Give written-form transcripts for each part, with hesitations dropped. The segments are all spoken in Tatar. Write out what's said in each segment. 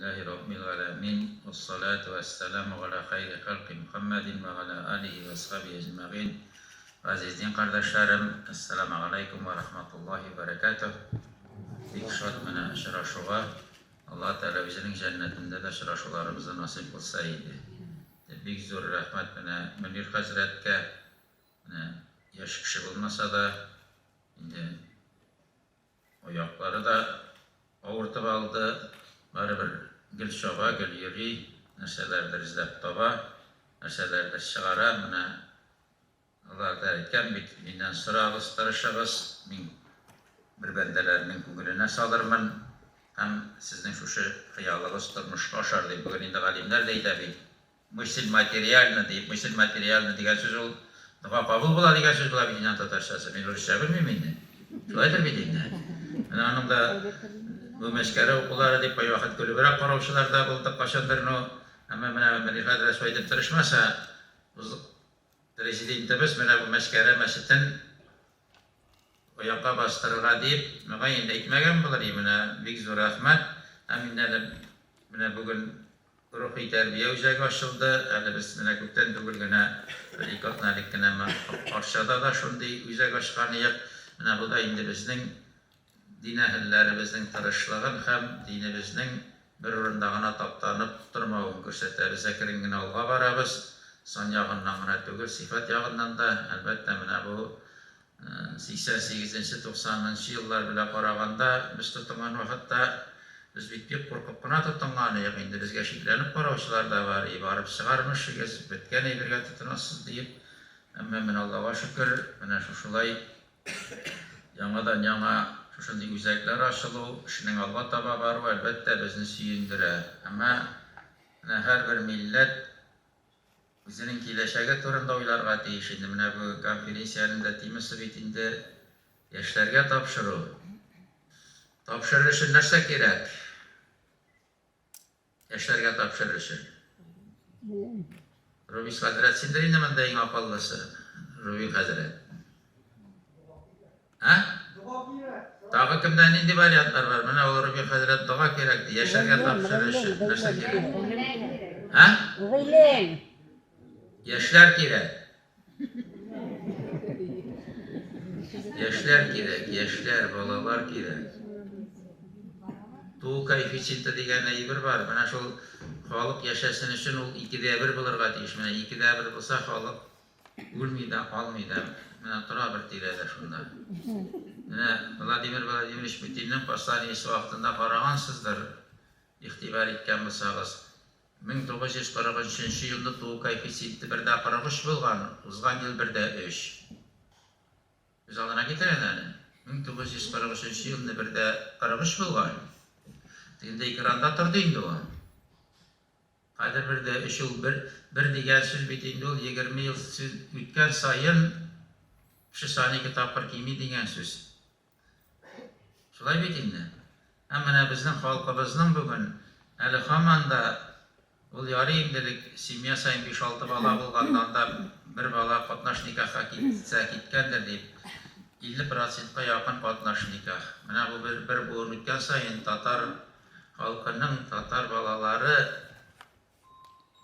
لله رب العالمين والصلاة والسلام على خير خلق Muhammed ve ala alihi ve sahbihi ecmaîn. Aziz din kardeşlerim, Esselamu Aleyküm ve Rahmetullahi ve Berekatuh. İlk şart bana aşıraşuğa, Allah Teala bizinin cennetinde de aşıraşularımızı nasip kılsaydı. Büyük zor rahmet bana Münir Hazret'e yaş kişi olmasa da ayakları da ağırtıp aldı. Baribir gül şoba, gül yürü, нәрселерді іздеп таба, нәрселерді шығара, мына Аллах'ta aytgan mendan so'rag'iz, tirishig'iz, men bir bandalarning ko'nglini solirman, ham sizning shu xiyoling'iz turmushga oshar deb bugun endi alimlar deydi. Мысль материальна deyip, мысль материальна degan so'z u duo qabul bo'ladi degan so'z bo'ladi dindan tatarshasi. Men o'rischa bilmayman endi. Shulaydir bedingda. Mana anında bu meşgale okulları deyip bir vakit gülübürek karavşılarda bulduk kaşandırın o ama beni ifade söyleyip tırışmasa prezidentimiz bu meşgale mesitten o yaka bastırıla deyip bana yine etmegen bulayım büyük zor rahmet ama bugün ruhi terbiye üzeri açıldı biz kökten dugulguna rikatnalikine karşıda da şundi üzeri açkanıyık bu da indi bizden din ehillerimizin tırışlığın hem dinimizin bir orundağına taptanıp durmağın gösterdi. Zekirin alğa varabız, son yağından tügül, sifat yağından da elbette bu 88-90 yıllar bile qaraganda biz tutungan vakitte biz bitip korkup buna tutunganı indi bizge şeklenip qaravçılar da var, barıp çıkarmış, gezip bitken birge tutunasız deyip ama Allah'a şükür, şulay yangadan yana şuşunday güzellikler açılı, işinin Allah taba var ve elbette bizni süyündüre. Ama her bir millet bizinin kileşege turunda oylarga değil. Şimdi bu konferensiyanın da timisi bitinde yaşlarga tapşırı. Tapşırışın nerse gerek? Yaşlarga tapşırışın. Rubis Hazret sindirin de ben de en apallısı. Rubis Hazret. Ha? Dağı kimden indi varyantlar var. Bana olur bir Hazret dağa gerekti. Yaşarga tapşırışı. Nerse gerek? Ha? Yaşlar gerek. Yaşlar gerek. Yaşlar, balalar gerek. Tuğ koefisiyenti degen bir var. Bana şu halık yaşasın için o 2'de 1 bulurga deyiş. Bana 2'de 1 bulsa halık ölmeydi, almaydı. Bana tura bir tirede şunda. Vladimir Vladimirovich Putin'in postaniyesi vaxtında qaragansızdır. İxtibar etken bolsağız. 1943 yılda tuğ koefisiyenti 1'de 43 bolgan, uzgan yıl 1'de 3. Biz alına getiren 1943 yılda 1'de 43 bolgan. Dilde ekranda turdu indi o. Qadir 1'de 3 yıl 1 degan söz bitinde ol 20 yıl ötken sayın şu saniye kitaplar kimi degan söz. Şulay bitinde. Ama bizning xalqimizning bugün hali hamanda ol yarım dedik simya sayın 5-6 bala bo'lgandan da bir bala qatnash nikahga ketgandir deb 50%ga yaqin qatnash nikah. Mana bu bir bo'rin o'tgan sayin Tatar xalqining Tatar balalari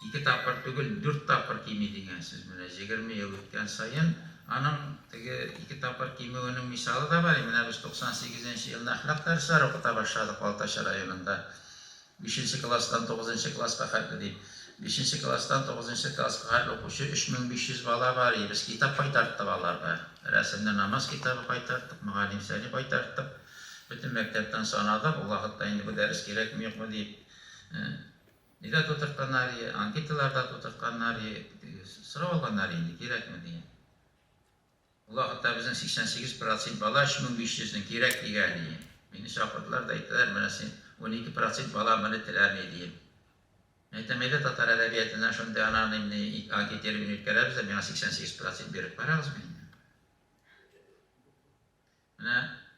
2 tapır tugul 4 tapır kimi degan söz. Mana 20 yıl o'tgan sayin anam 2 tapır kimyo'nun misali da var. Biz 98-yılda ahlak dersleri okuta başladık Baltaşa rayonunda. 5. klasdan 9. klasga xatlı deyip. 5. klasdan 9. klasga xatlı okuşu 3500 bala var. Biz kitap paytarttık balarga. Resimde namaz kitabı paytarttık, muallim seni paytarttık. Bütün mektepten sonra da Allah'ta indi bu ders gerek mi yok mu deyip. Nida tuturtkanları, anketalarda tuturtkanları, sıra olganları indi gerek mi diye. Allah'ta bizim 88% bala 3500'ün gerek degeni. Beni şapırdılar da ettiler, 12% bala bana tilamet diyeyim. Mehtemede Tatar edebiyatından şunda anarnımını anketleri ünlükler bize bana 88% berip varağız mıydı?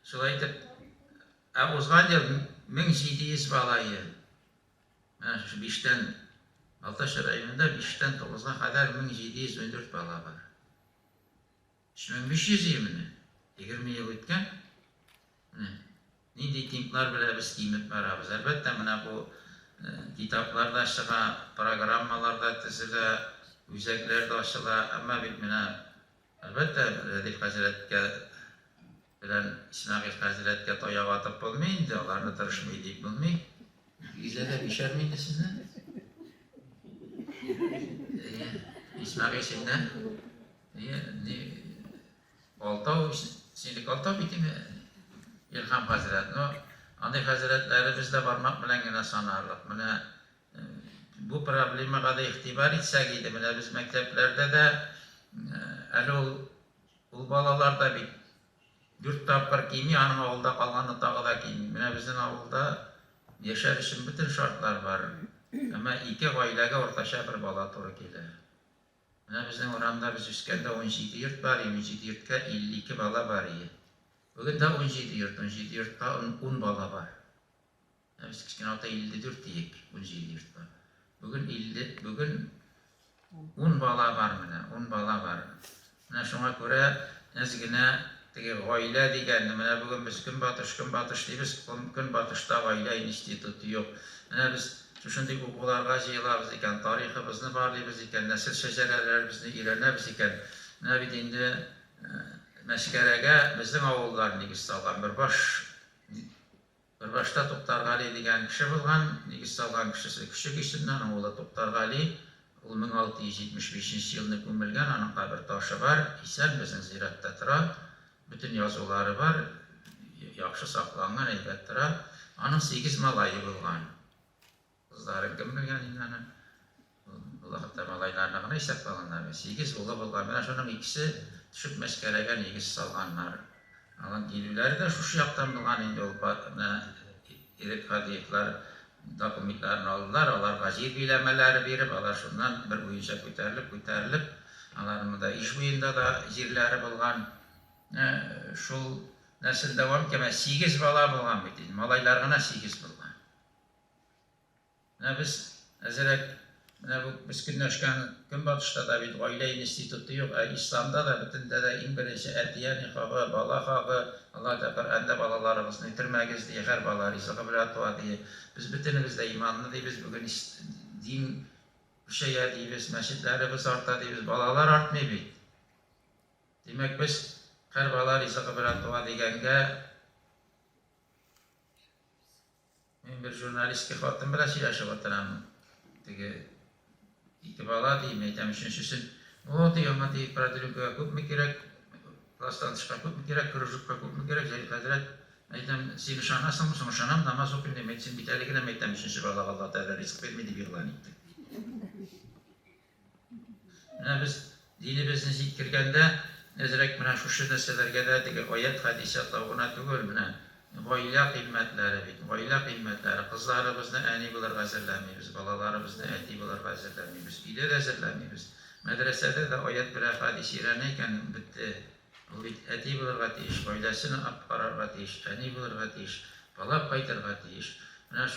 Şulay edip, uzgan yıl 1700 balayı, şu 5'ten, Baltaşa rayonunda 5'ten 9'a kadar 1714 bala var. 3520'ni 20 yıl ötken neydi timplar bile biz kıymet varabız. Elbette bu Kitaplarda çıka, programmalarda tüzüle, üzəklerde açıla, ama bitmine elbette Redif Hazretke bilen İsmail Hazretke toyağı atıp olmayınca, onlarını tırışmayı deyip olmayı. İzlede pişer miydi sizde? İsmail şimdi Altav, şimdi Altav bitti mi? İlham Hazretleri, Anday Hazretleri bizde varmak bilen gene sanarlık. Bu probleme kadar ihtibar etsek idi. Biz mekteplerde de ul balalarda bir 4 tapır kimi, anın avulda kalganı tağıda kimi. Bizim avulda yaşar için bütün şartlar var. Ama 2 ailege ortaşa bir bala toru gelir. Bizim oramda biz üskende 17 yurt var, 17 yurtka 52 bala var. Bugün de 17 yurtta 10 bala var. Biz kiçkin alta 54 diyek, 17 yurt var. Bugün 10 bala var mı? 10 bala var. Şuna göre nezgine aile diyen, bugün biz gün batış deyimiz, gün batışta aile institutu yok. Biz şunday okularga jıyılabız iken, tarihimizni barlayız iken, nesil şecerlerimizni iğrenemiz iken, indi meşkerege bizim avullar negiz salgan bir başta Toqtar Gali degan kishi bo'lgan, negiz salgan kishisi küçük kişinden avula Toqtar Gali 1675 yılını ko'milgan, onun qabr taşı var, isen bizim ziyaratda tura, bütün yazıları var, yaxşı saqlangan elbette tura, onun 8 malayı bo'lgan. Kızların kim bilgan inanı? Allah'ta malaylarına hesaplananlar. 8 oğlu bo'lgan. Mana şunun ikisi düşüp meskerege negiz salganlar. Alan gelirleri de şu yaptan bilgan indi ol erik hadiyetler dokumentlerini aldılar. Onlar gazir bilemeleri verip, onlar şundan bir boyunca köterilip, onların da iş boyunda da jirleri bulgan. Şul nesil devam keme 8 bala bulgan bitiz. Malaylarına 8 bulgan. Biz ezerek biz günleşken Günbatış'ta da bir aile institutu yok. İslam'da da bütün de en birinci etiye nikahı, bala hağı, Allah da Kur'an'da balalarımızı yitirmeyiz diye, her bala rizqı bıraktığa diye. Biz bütünümüz de imanlı diye, biz bugün din bir şeye diye, biz meşitlerimiz artta diye, biz balalar artmıyor bit. Demek biz her bala rizqı bıraktığa degenge ben bir jurnalist ki xatım biraz yaşa vatanam. İtibala diyeyim, üçüncüsün. O diyor ama diye pradülünkü köp mü gerek, klastan çıkan köp mü gerek, kırıcıkka köp mü gerek, Zeyl Hazret. Seni şanasın mı, sonra şanam namaz okuyun demek için bir tane gidem, üçüncü bala Allah Teala rizk vermedi bir yılan itti. Biz dinimizin zikirgende, nezirek buna şu neselerge de ayet hadisatla ona tügül buna. Gayla kıymetleri, kızlarımızda eni bular hazırlamayız, balalarımızda eti bular hazırlamayız, iler hazırlamayız. Medresede de ayet bir hadis iraneyken bitti. Eti bular gatiş, gaylesini apkarar gatiş, eni bular gatiş, bala kaytır gatiş.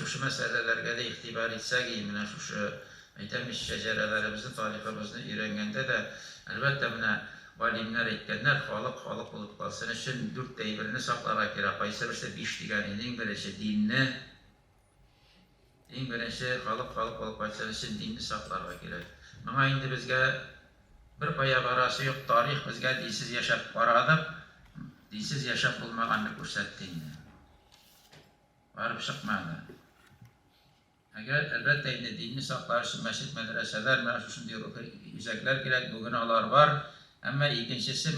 Şu meselelerge de ihtibar etsek, şu aytemiş şecerelerimizin, tarihimizin irengende de elbette buna valimler etkenler halık olup kalsın için 4 deybirini saklara kira. Kaysa birse 5 diyen en birinci dinini, en birinci halık olup kalsın için dinini saklara kira. Ama indi bizge bir paya barası yok, tarih bizge dinsiz yaşap baradıp, dinsiz yaşap bulmağanını көрсетtiğini. Varıp çıkmadı. Eğer elbette indi dinini saklar için meşrit medreseler, meşrusun diyor, yüzekler gerek, bugün alar var. Ama ikincisi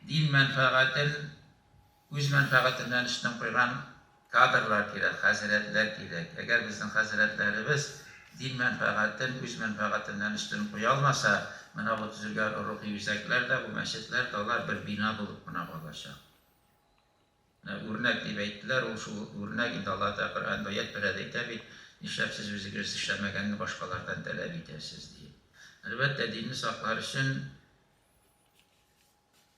din menfaatin, öz menfaatinden üstüne koygan kadrlar gerek, haziretler gerek. Eğer bizim haziretlerimiz din menfaatin, öz menfaatinden üstüne koyulmasa, bu tüzülger ruhi yüzekler de, bu meşritler de onlar bir bina bulup buna kalacak. Örnek diye ettiler, o şu örnek indi Allah da Kur'an'da ayet bir adet tabi, işlevsiz ve zikirsiz işlemekenini başkalardan talep edersiz diye. Elbette dinini saklar için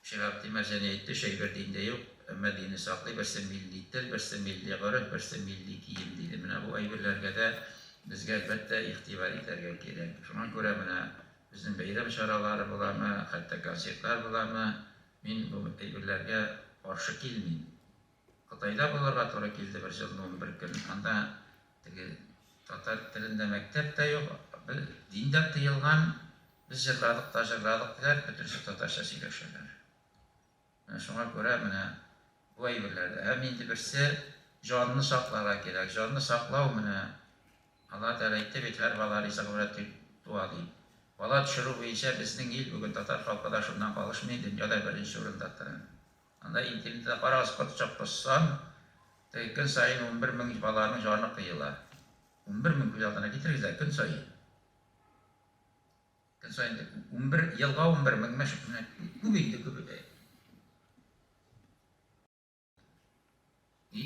Şerabdi mezeniyette şey verdiğinde yok, ama dini saklı, birse milli dil, birse milli garip, birse milli giyim değil. Bu aybirlerge de biz elbette ihtibar ederge gerek. Şuna göre bizim beyram şaraları bulamı, hatta konsertler bulamı, men bu aybirlerge karşı gelmeyim. Kıtayda bularga to'g'ri keldi bir yılın 11 gün. Anda Татар телендә мәктәп тә юк, дин дә тыелган, без җырладык та җырладык диләр, бөтенсе татарча сөйләшәләр. Шуңа күрә менә бу әйберләрдә. Һәм инде берсе җанны сакларга кирәк. Җанны саклау менә Алла Тәгалә әйтте бит, һәр бала ризыгы белән туа дип. Бала төшерү буенча безнең ил бүген татар халкы да шуннан калышмый, дөньяда беренче урында тора. Анда интернетта карагыз, кырчак кыссам, көн сайын 11,000 баланың жаны кыела. 11,000 күз алдына китерегез көн сайын. Көн сайын 11 елга 11,000 мәшәкне күп инде күп.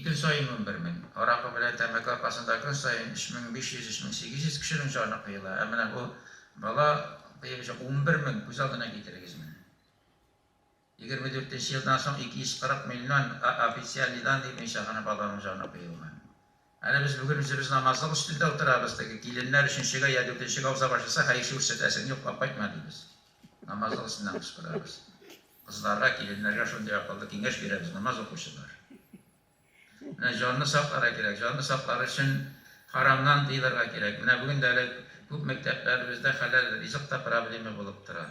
Көн сайын 11,000. Аракы белән тәмәке аркасында көн сайын 3,500-3,800 кешенең жаны кыела. Ә менә бу бала 11,000 күз алдына китерегез менә. 24 елдан соң 240 миллион официальныйдан дип мишаганы баланың жаны кыелган. Әле без бүген үзебез намазлык өстендә утырабыз, теге киленнәр 3-нчегә я 4-нчегә уза башласа, хәйши үрсәтәсен юклап кайтма дибез. Намазлык өстеннән кычкырабыз. Кызларга, киленнәргә шундый акыллы киңәш бирәбез, намаз укучылар. Менә җанны сакларга кирәк, җанны саклар өчен харамнан тыелырга кирәк. Менә бүген дә әле күп мәктәпләребездә хәләл ризык та проблема булып тора.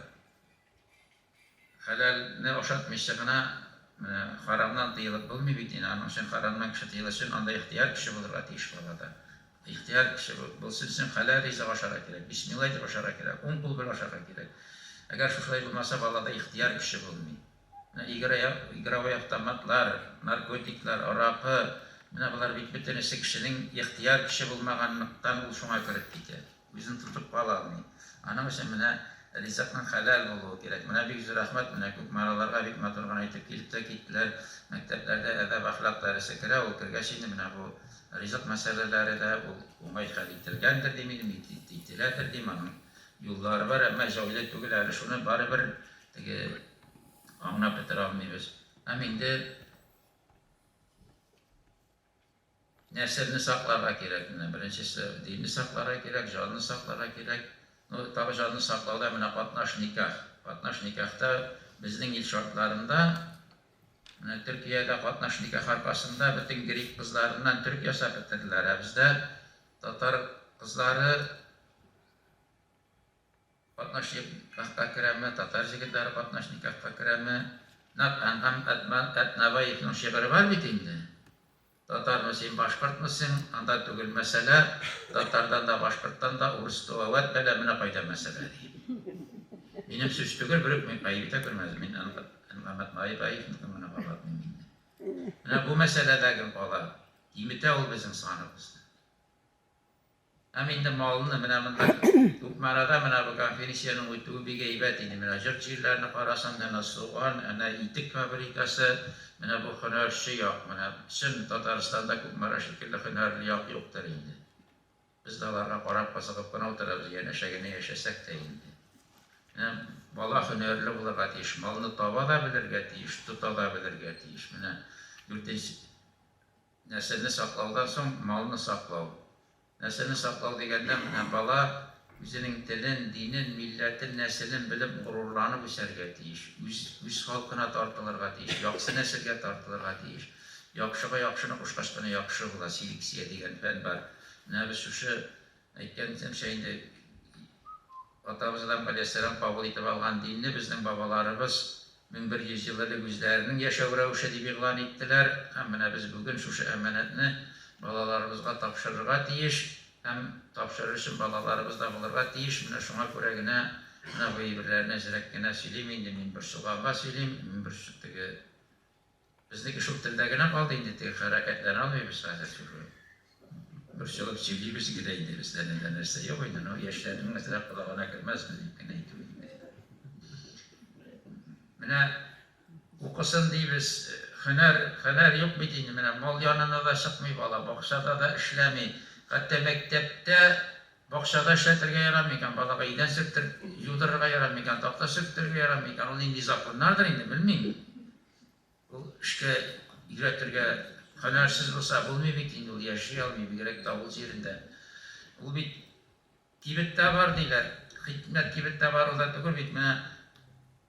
Хәләлне ашатмыйча гына харамнан тыелып булмый бит инде. Аның өчен харамнан кеше тыелышын андай ихтияр кеше булырга тиеш балада. Ихтияр кеше булсын өчен хәләл ризык ашарга кирәк. Бисмилла дип ашарга кирәк. Уң кул белән ашарга кирәк. Әгәр шулай булмаса, балада ихтияр кеше булмый. Игровой автоматлар, наркотиклар, аракы, менә булар бит бөтенесе кешенең ихтияр кеше булмаганлыктан ул шуңа кереп китә. Үзен тотып кала алмый. Аның өчен менә ризыкның хәләл булуы кирәк. Менә бик зур рәхмәт, менә күп мараларга бик матур гына әйтеп килеп тә киттеләр. Мәктәпләрдә әдәп әхлак дәресе керә, ул кергәч инде менә бу ризык мәсьәләләре дә ул уңай хәл ителгәндер дип минем ителәдер дип аның юллары бар, әмма җайлы түгел әле шуны барыбер теге аңлап бетерә алмыйбыз. Һәм инде нәрсәне сакларга кирәк. Менә беренчесе динне сакларга кирәк, җанны сакларга кирәк. Табы җанны саклауда менә катнаш никах. Катнаш никахта безнең ил шартларында, менә Төркиядә катнаш никах аркасында бөтен грек кызларыннан төрк ясап бетерделәр. Бездә татар кызлары катнаш никахка керәме, татар җегетләре катнаш никахка керәме? Һәм Әтнабаевның шигыре бар бит инде. Татармы син, башкортмысың, анда түгел мәсьәлә, татардан да, башкорттан да урыс туават бәлә менә кайда мәсьәлә. Минем сүз түгел, биреп мин кайбыта күрмәдем. Мин Мөхәммәд Маеваевның менә балатым инде. Менә бу мәсьәләдәге бала, имитә ул безнең саныбыз. Һәм инде малны менә монда Күкмарада менә бу конференциянең үтүе бик әйбәт инде. Менә җыр җирләрне карасаң, менә суган, әнә итек фабрикасы, менә бу һөнәрче як, менә чын Татарстанда Күкмара шикелле һөнәрле як юктыр инде. Без дә аларга карап кызыгып кына утырабыз, яшәгәне яшәсәк тә инде. Менә бала һөнәрле булырга тиеш, малны таба да белергә тиеш, тота да белергә тиеш. Менә дүртенче нәселне саклаудан соң малны саклау. Нәселне саклау дигәндә менә бала үзенең телен, динен, милләтен, нәселен белеп горурланып үсәргә тиеш. Үз халкына тартылырга тиеш, яхшы нәселгә тартылырга тиеш. Яхшыга яхшыны кушкач кына яхшы була, селекция дигән фән бар. Менә без шушы әйткәнчә инде атабыздан алейһиссалам кабул итеп алган динне безнең бабаларыбыз 1100 ел элек үзләренең яшәү рәвеше дип игълан иттеләр. Һәм менә без бүген шушы әманәтне балаларыбызга тапшырырга тиеш, һәм тапшырыр өчен балаларыбыз да булырга тиеш. Менә шуңа күрә генә менә бу әйберләрне әзрәк кенә сөйлим инде, мин бер шугага сөйлим, мин бер теге безнеке шул телдә генә калды инде, теге хәрәкәтләр алмыйбыз хәзер шушы. Бер чыгып сөйлибез генә инде, бездән нәрсә юк инде, ну яшьләрнең мәсьәлә кылагына кермәсме дип кенә әйтү инде. Менә укысын дибез, һөнәр юк бит инде, менә мал янына да чыкмый бала, бакчада да эшләми. Хәтта мәктәптә бакчада эшләтергә ярамый икән, балага идән сөртеп юдырырга ярамый икән, такта сөртергә ярамый икән. Ул нинди законнардыр инде, белмим. Ул эшкә өйрәтергә һөнәрсез булса булмый бит инде, ул яши алмый, бигрәк тә авыл җирендә. Ул бит Тибеттә бар диләр. Хикмәт Тибеттә бар ул да түгел бит. Менә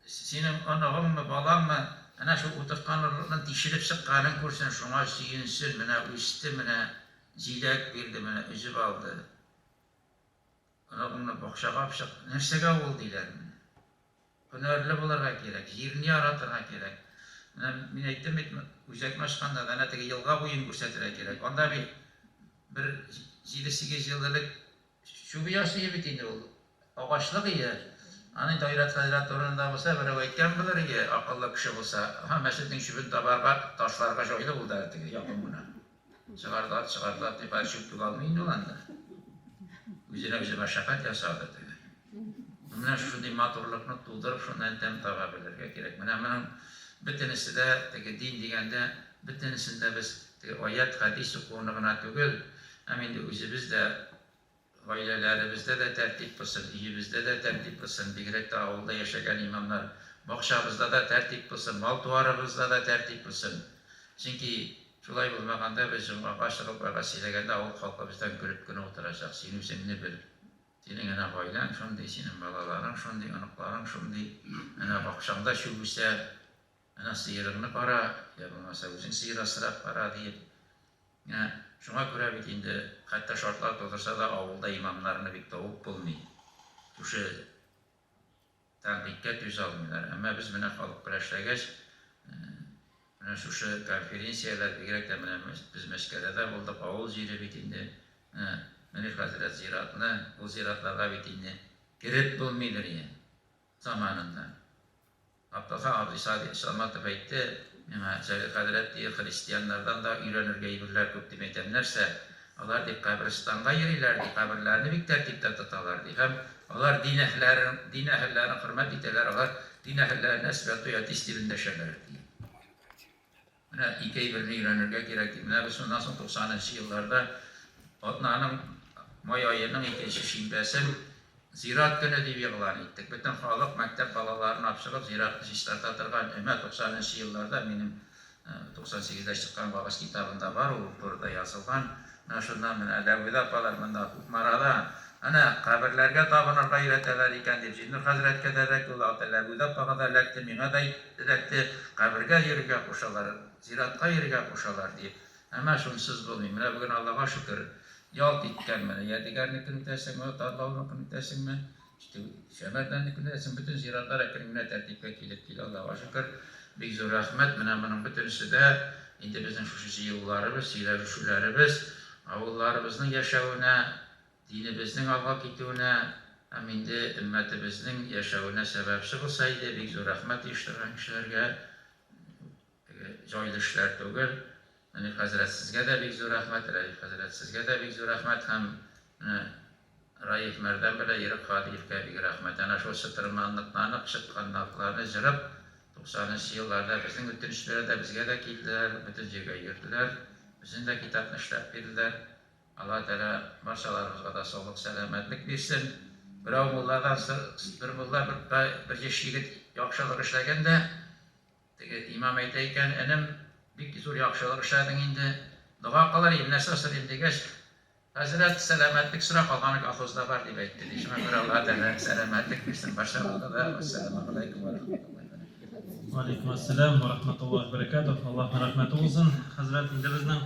синең анагыңмы, балаңмы, әнә шул утырткан урыннан тишелеп чыкканын күрсен, шуңа сөенсен, менә үсте, менә җиләк бирде, менә өзеп алды. Аны бакчага алып чык. Нәрсәгә ул диләр. Һөнәрле булырга кирәк, җирне яратырга кирәк. Менә мин әйттем бит, үзәкне ачканда да теге елга буен күрсәтергә кирәк. Анда бит бер 7-8 еллык чүп яшый бит инде ул. Агачлык ие. Аны Дайрат хәзрәт турында булса, берәү әйткән булыр ие, акыллы кеше булса, мәчетнең чүбен табарга, ташларга җайлы булды теге якын гына. Чыгардылар дип чүп түгә алмый инде ул анда. Үзенә үзе мәшәкать ясады теге. Менә шундый матурлыкны тудырып, шуннан тәм таба белергә кирәк. Менә бөтенесе дә теге дин дигәндә, бөтенесендә без теге аят, хадис укуны гына түгел, инде үзебез дә гаиләләребездә дә тәртип булсын, өебездә дә тәртип булсын, бигрәк тә авылда яшәгән имамнар, бакчабызда да тәртип булсын, мал-туарыбызда да тәртип булсын. Чөнки шулай булмаганда без җомгага чыгып бага сөйләгәндә авыл халкы бездән көлеп кенә утырачак. Син үзеңне бел. Синең әнә гаиләң шундый, синең балаларың шундый, оныкларың шундый, әнә бакчаңда чүп үсә, әнә сыерыңны кара, я булмаса үзең сыер асрап кара дип. Шуңа күрә бит инде хәтта шартлар тудырса да авылда имамнарны бик табып булмый. Шушы тәнкыйтькә түзә алмыйлар. Әмма без менә халык белән эшләгәч, менә шушы конференцияләр бигрәк тә менә без Мәскәүдә булдык, авыл җире бит инде. Менә хәзрәт зиратны, ул зиратларга бит инде кирәк булмыйдыр инде заманында. Абдулла абый Саматов әйтте, миңа хәзрәт христианнардан да өйрәнергә әйберләр күп дип әйтәм. Нәрсә? Алар дип каберстанга йөриләр, дип каберләрне бик тәртиптә тоталар, дип. Һәм алар дин әһелләрен хөрмәт итәләр, алар дин әһелләренә святой стилендә эшләр, дип. Менә ике әйберне өйрәнергә кирәк, дип. Менә без шуннан соң 90-нчы елларда атнаның май аеның 2-нче шимбәсен зират көне дип игълан иттек. Бөтен халык мәктәп балаларын алып чыгып зиратны чистарта торган. Әмма 90-нчы елларда минем 98дә чыккан багыш китабында бар, ул турыда язылган. Менә шуннан менә Дәвид апалар монда Марада ана каберләргә табынырга өйрәтәләр икән дип. Җиннур хәзрәткә дә рәкулат Дәвид апага да ләкте, миңа да ләкте, кабергә йөрергә кушалар, зиратка йөрергә кушалар дип. Әмма шунсыз булмый. Менә бүген Аллага шөкер, ялт иткән менә ядигарны күнтәсеңме, тарлауны күнтәсеңме, шәмәрдәнне күнтәсең, бөтен зиратлар әкрен тәртипкә килеп Аллага шөкер. Бик зур рәхмәт. Менә моның бөтенесе дә инде безнең шушы җыелуларыбыз, сөйләшүләребез, авылларыбызның яшәвенә, динебезнең алга китүенә, һәм инде өммәтебезнең яшәвенә сәбәпче булса иде. Бик зур рәхмәт оештырган кешеләргә, җайлы эшләр түгел. Хәзрәт сезгә дә бик зур рәхмәт, Раиф хәзрәт сезгә дә бик зур рәхмәт, һәм Раиф Мәрдән белән Ирек Хадиевкә бик рәхмәт. Әнә шул чытырманлыкларны, чыкканлыкларны җырып 90-нчы елларда безнең үтенечләрдә безгә дә килделәр, бөтен җиргә йөрделәр, безнең дә китапны эшләп бирделәр. Алла Тәала барчаларыбызга да саулык, сәламәтлек бирсен. Берәү мулладан бер мулла бер яшь егет яхшылык эшләгәндә, теге имам әйтә икән, энем бик зур яхшылык эшләдең инде, дуга кылыр идем, нәрсә сорыйм дигәч, хәзрәт сәламәтлек сорап калган колхозда бар дип әйтте. Шуңа күрә Алла Тәала сәламәтлек бирсен барчаларга да. Ассаламу алейкум ва рахматуллаһи. Ва алейкум ассалам ва рахматуллаһи ва баракатуһ. Аллаһ рәхмәте булсын. Хәзрәт, инде безнең